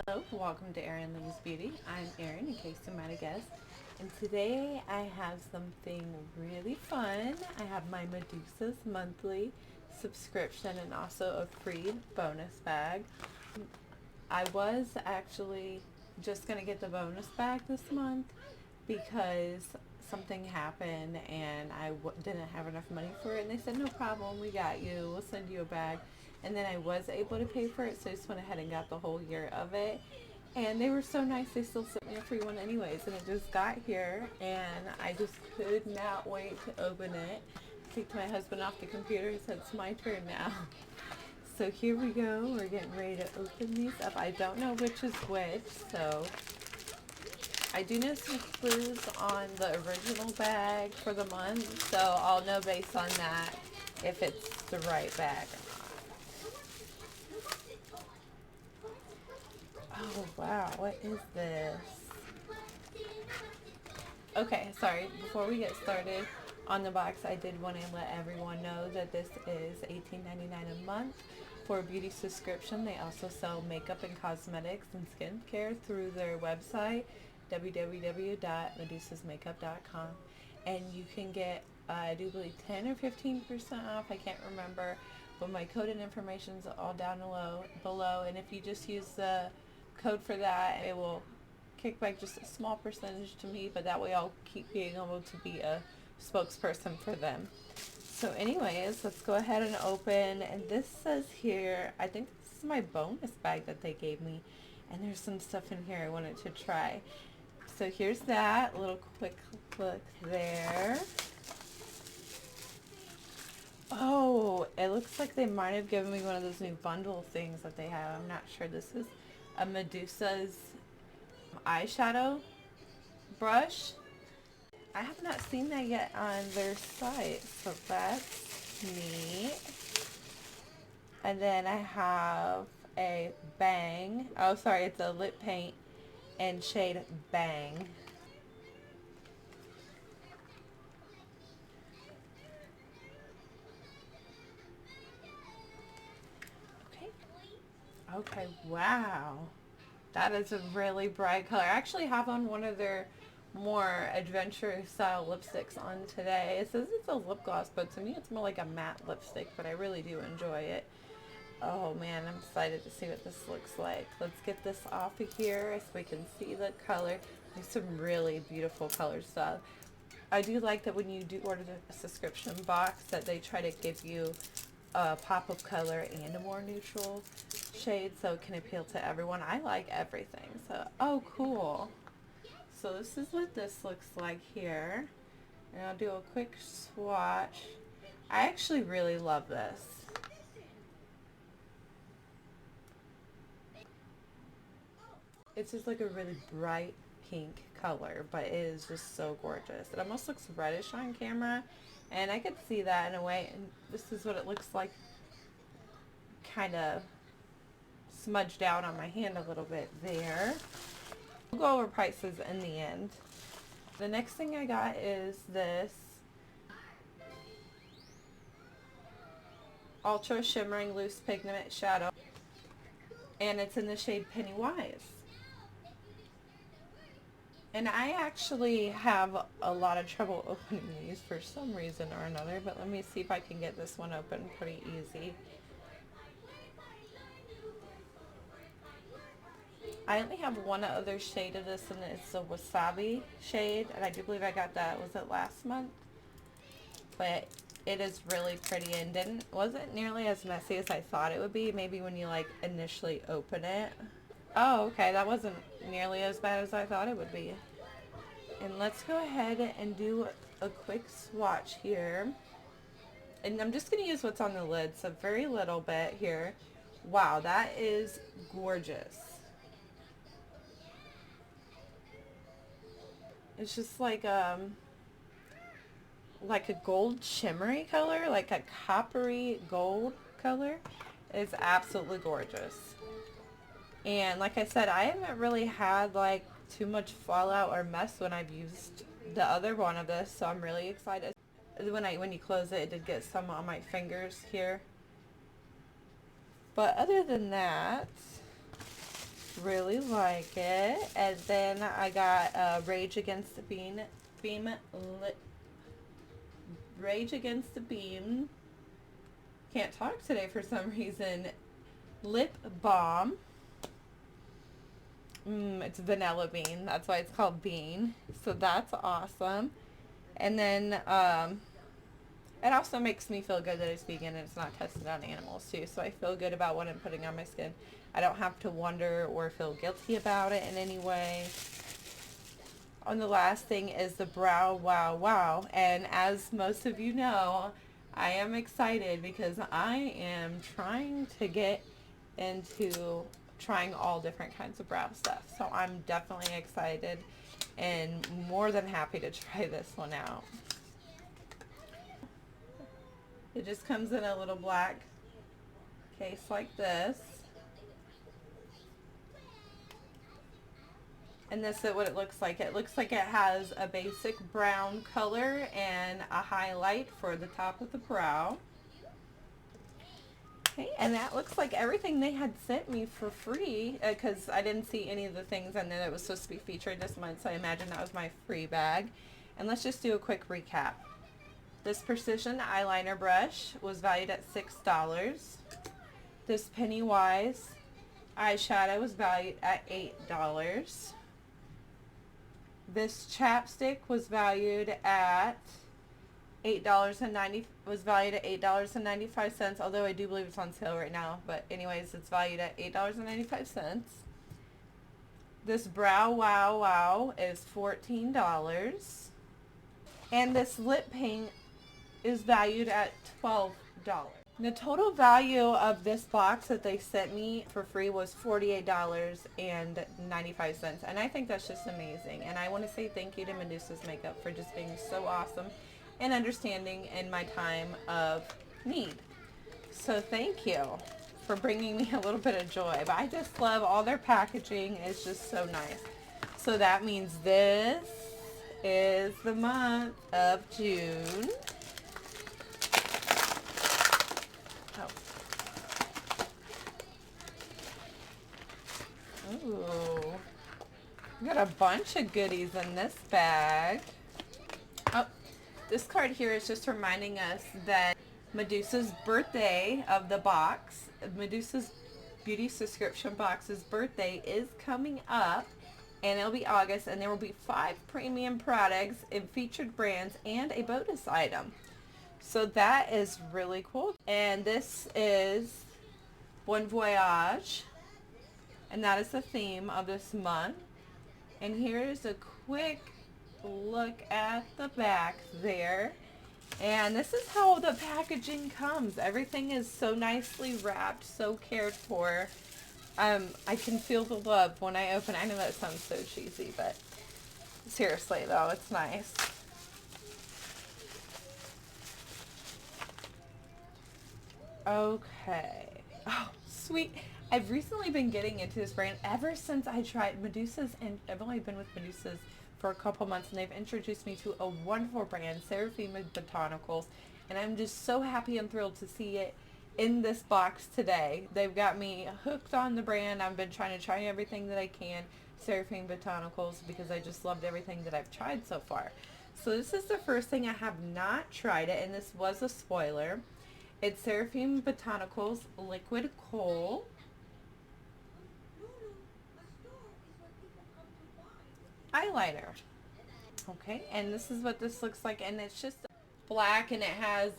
Hello, welcome to Erin Lives Beauty. I'm Erin, in case you might have guessed. And today I have something really fun. I have my Medusas monthly subscription and also a free bonus bag. I was actually just going to get the bonus bag this month because something happened and didn't have enough money for it. And they said, no problem, we got you. We'll send you a bag. And then I was able to pay for it, so I just went ahead and got the whole year of it. And they were so nice, they still sent me a free one anyways. And it just got here, and I just could not wait to open it. Take my husband off the computer. He said, it's my turn now. So here we go. We're getting ready to open these up. I don't know which is which, so I do know some clues on the original bag for the month, so I'll know based on that if it's the right bag or not. Oh wow, what is this? Okay, sorry, before we get started on the box, I did want to let everyone know that this is $18.99 a month for a beauty subscription. They also sell makeup and cosmetics and skincare through their website, www.medusasmakeup.com. And you can get, I do believe, 10 or 15% off, I can't remember, but my code and information is all down below. And if you just use the code for that, it will kick back just a small percentage to me, but that way I'll keep being able to be a spokesperson for them. So anyways, let's go ahead and open. And this says here, I think this is my bonus bag that they gave me. And there's some stuff in here I wanted to try. So here's that, a little quick look there. Oh, it looks like they might have given me one of those new bundle things that they have. I'm not sure. This is a Medusa's eyeshadow brush. I have not seen that yet on their site, so that's neat. And then I have a Bang. Oh, sorry, it's a lip paint in shade Bang. Okay. Okay, wow. That is a really bright color. I actually have on one of their more adventure style lipsticks on today. It says it's a lip gloss, but to me it's more like a matte lipstick, but I really do enjoy it. Oh man, I'm excited to see what this looks like. Let's get this off of here so we can see the color. There's some really beautiful color stuff. I do like that when you do order the subscription box that they try to give you a pop of color and a more neutral shade so it can appeal to everyone. I like everything. So, oh cool. So this is what this looks like here. And I'll do a quick swatch. I actually really love this. It's just like a really bright pink color, but it is just so gorgeous. It almost looks reddish on camera, and I could see that in a way. And this is what it looks like, kind of smudged out on my hand a little bit there. We'll go over prices in the end. The next thing I got is this Ultra Shimmering Loose Pigment Shadow, and it's in the shade Pennywise. And I actually have a lot of trouble opening these for some reason or another, but let me see if I can get this one open pretty easy. I only have one other shade of this, and it's a Wasabi shade, and I do believe I got that, was it last month? But it is really pretty and wasn't nearly as messy as I thought it would be, maybe when you like initially open it. Oh, okay, that wasn't nearly as bad as I thought it would be. And let's go ahead and do a quick swatch here. And I'm just going to use what's on the lid, so very little bit here. Wow, that is gorgeous. It's just like a gold shimmery color, like a coppery gold color. It's absolutely gorgeous. And like I said, I haven't really had like too much fallout or mess when I've used the other one of this, so I'm really excited. When you close it, it did get some on my fingers here. But other than that, Really like it. And then I got Rage Against the Rage Against the Beam. Can't talk today for some reason. Lip balm. It's vanilla bean. That's why it's called bean. So that's awesome. And then it also makes me feel good that it's vegan and it's not tested on animals too. So I feel good about what I'm putting on my skin. I don't have to wonder or feel guilty about it in any way. And the last thing is the Brow Wow Wow. And as most of you know, I am excited because I am trying to get into trying all different kinds of brow stuff. So I'm definitely excited and more than happy to try this one out. It just comes in a little black case like this. And this is what it looks like. It looks like it has a basic brown color and a highlight for the top of the brow. Okay, and that looks like everything they had sent me for free because I didn't see any of the things and then it was supposed to be featured this month, so I imagine that was my free bag. And let's just do a quick recap. This Precision eyeliner brush was valued at $6. This Pennywise eyeshadow was valued at $8. This chapstick was valued at $8.95, although I do believe it's on sale right now. But anyways, it's valued at $8.95. This Brow Wow Wow is $14. And this lip paint is valued at $12. The total value of this box that they sent me for free was $48.95, and I think that's just amazing. And I want to say thank you to Medusas Makeup for just being so awesome and understanding in my time of need. So thank you for bringing me a little bit of joy. But I just love all their packaging. It's just so nice. So that means this is the month of June. Ooh, we got a bunch of goodies in this bag. Oh, this card here is just reminding us that Medusa's birthday of the box, Medusa's Beauty Subscription Box's birthday is coming up, and it'll be August, and there will be 5 premium products in featured brands and a bonus item. So that is really cool. And this is Bon Voyage. And that is the theme of this month. And here's a quick look at the back there. And this is how the packaging comes. Everything is so nicely wrapped, so cared for. I can feel the love when I open. I know that sounds so cheesy, but seriously though, it's nice. Okay. Oh, sweet. I've recently been getting into this brand ever since I tried Medusas, and I've only been with Medusas for a couple months, and they've introduced me to a wonderful brand, Seraphine Botanicals, and I'm just so happy and thrilled to see it in this box today. They've got me hooked on the brand. I've been trying to try everything that I can, Seraphine Botanicals, because I just loved everything that I've tried so far. So this is the first thing I have not tried it, and this was a spoiler. It's Seraphine Botanicals Liquid Kohl. Eyeliner. Okay, and this is what this looks like, and it's just black, and it has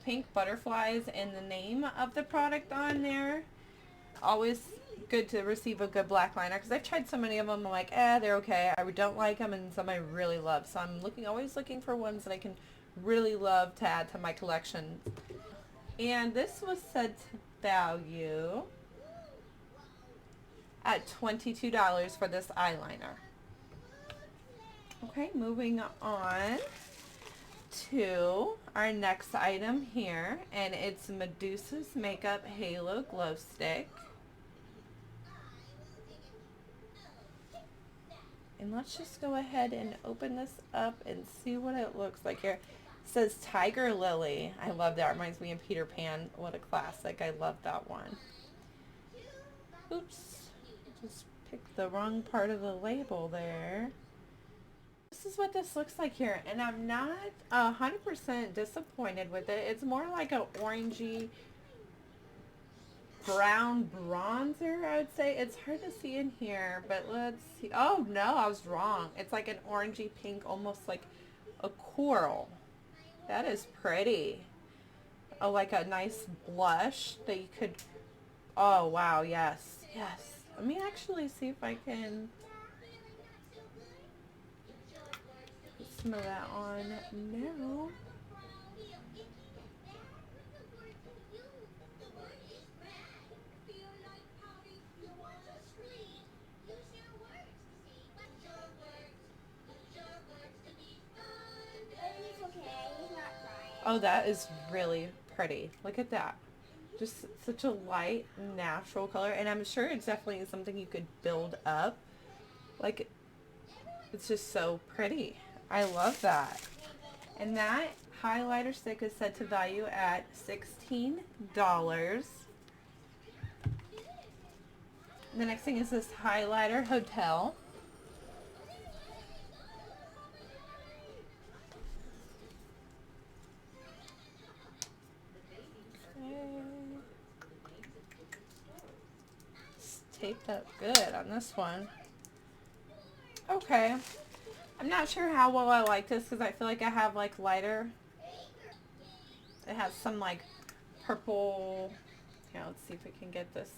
pink butterflies and the name of the product on there. Always good to receive a good black liner, because I've tried so many of them. I'm like, they're okay. I don't like them, and some I really love. So I'm always looking for ones that I can really love to add to my collection. And this was said to value at $22 for this eyeliner. Okay, moving on to our next item here, and it's Medusas Makeup Halo Glow Stick. And let's just go ahead and open this up and see what it looks like here. It says Tiger Lily. I love that. It reminds me of Peter Pan. What a classic. I love that one. Oops. Just picked the wrong part of the label there. This is what this looks like here, and I'm not 100% disappointed with it. It's more like an orangey brown bronzer, I would say. It's hard to see in here, but let's see. Oh no, I was wrong. It's like an orangey pink, almost like a coral. That is pretty. Oh, like a nice blush that you could, oh wow, yes, yes. Let me actually see if I can put some of that on now. Oh, that is really pretty. Look at that. Just such a light, natural color. And I'm sure it's definitely something you could build up. Like, it's just so pretty. I love that. And that highlighter stick is set to value at $16. The next thing is this highlighter hotel. It's taped up good on this one. Okay. I'm not sure how well I like this because I feel like I have like lighter. It has some like purple. Yeah, let's see if we can get this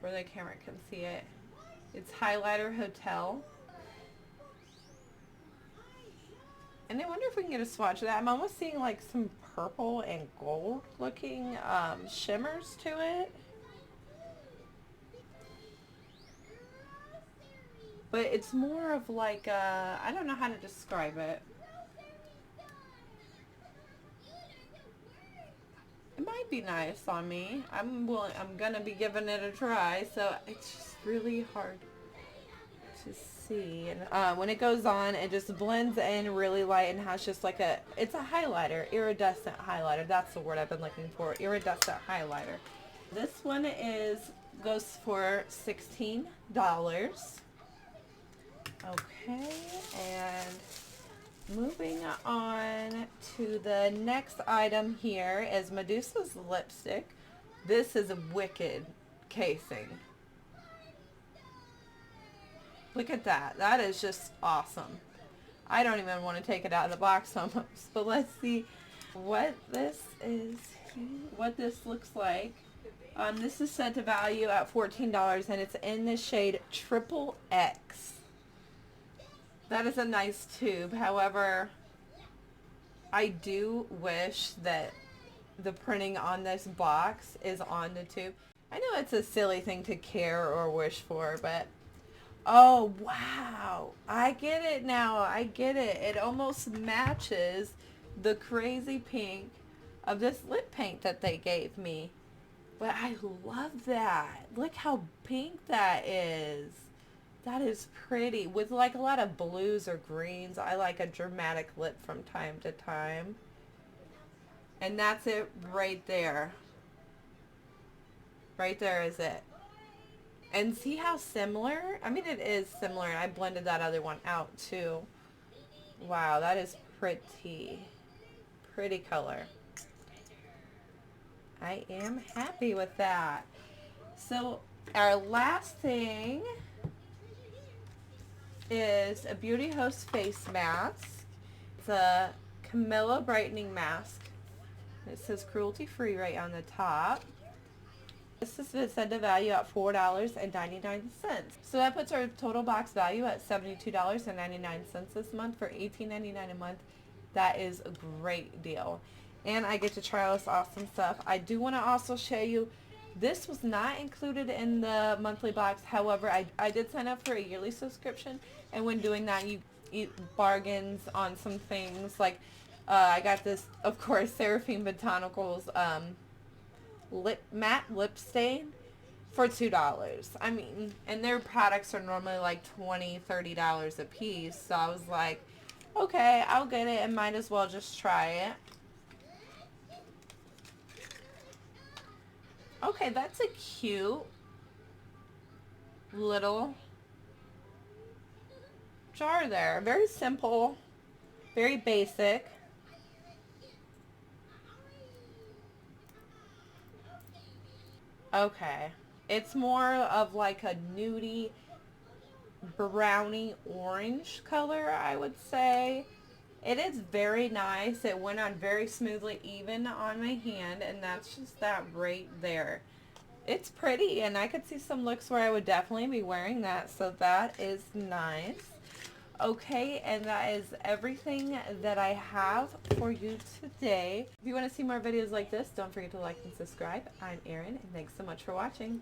where the camera can see it. It's highlighter hotel. And I wonder if we can get a swatch of that. I'm almost seeing like some purple and gold looking shimmers to it. But it's more of like I don't know how to describe it. It might be nice on me. I'm gonna be giving it a try. So it's just really hard to see. And when it goes on, it just blends in really light and has just like it's a highlighter, iridescent highlighter. That's the word I've been looking for, iridescent highlighter. This one goes for $16. Okay, and moving on to the next item here is Medusa's lipstick. This is a wicked casing. Look at that. That is just awesome. I don't even want to take it out of the box almost, but let's see what this is, what this looks like. This is set to value at $14 and it's in the shade Triple X. That is a nice tube. However, I do wish that the printing on this box is on the tube. I know it's a silly thing to care or wish for, but oh wow, I get it now. I get it. It almost matches the crazy pink of this lip paint that they gave me. But I love that. Look how pink that is. That is pretty. With like a lot of blues or greens. I like a dramatic lip from time to time. And that's it right there. Right there is it. And see how similar? I mean, it is similar. I blended that other one out too. Wow, that is pretty. Pretty color. I am happy with that. So our last thing is a Beauty Host face mask. It's a Camilla brightening mask. It says cruelty free right on the top. This is set to value at $4.99. So that puts our total box value at $72.99 this month for $18.99 a month. That is a great deal. And I get to try all this awesome stuff. I do want to also show you, this was not included in the monthly box. However, I did sign up for a yearly subscription. And when doing that, you eat bargains on some things. Like, I got this, of course, Seraphine Botanicals matte lip stain for $2. I mean, and their products are normally like $20, $30 a piece. So I was like, okay, I'll get it and might as well just try it. Okay, that's a cute little jar there. Very simple, very basic. Okay. It's more of like a nudie brownie orange color, I would say. It is very nice. It went on very smoothly, even on my hand, and that's just that right there. It's pretty, and I could see some looks where I would definitely be wearing that, so that is nice. Okay, and that is everything that I have for you today. If you want to see more videos like this, don't forget to like and subscribe. I'm Erin, and thanks so much for watching.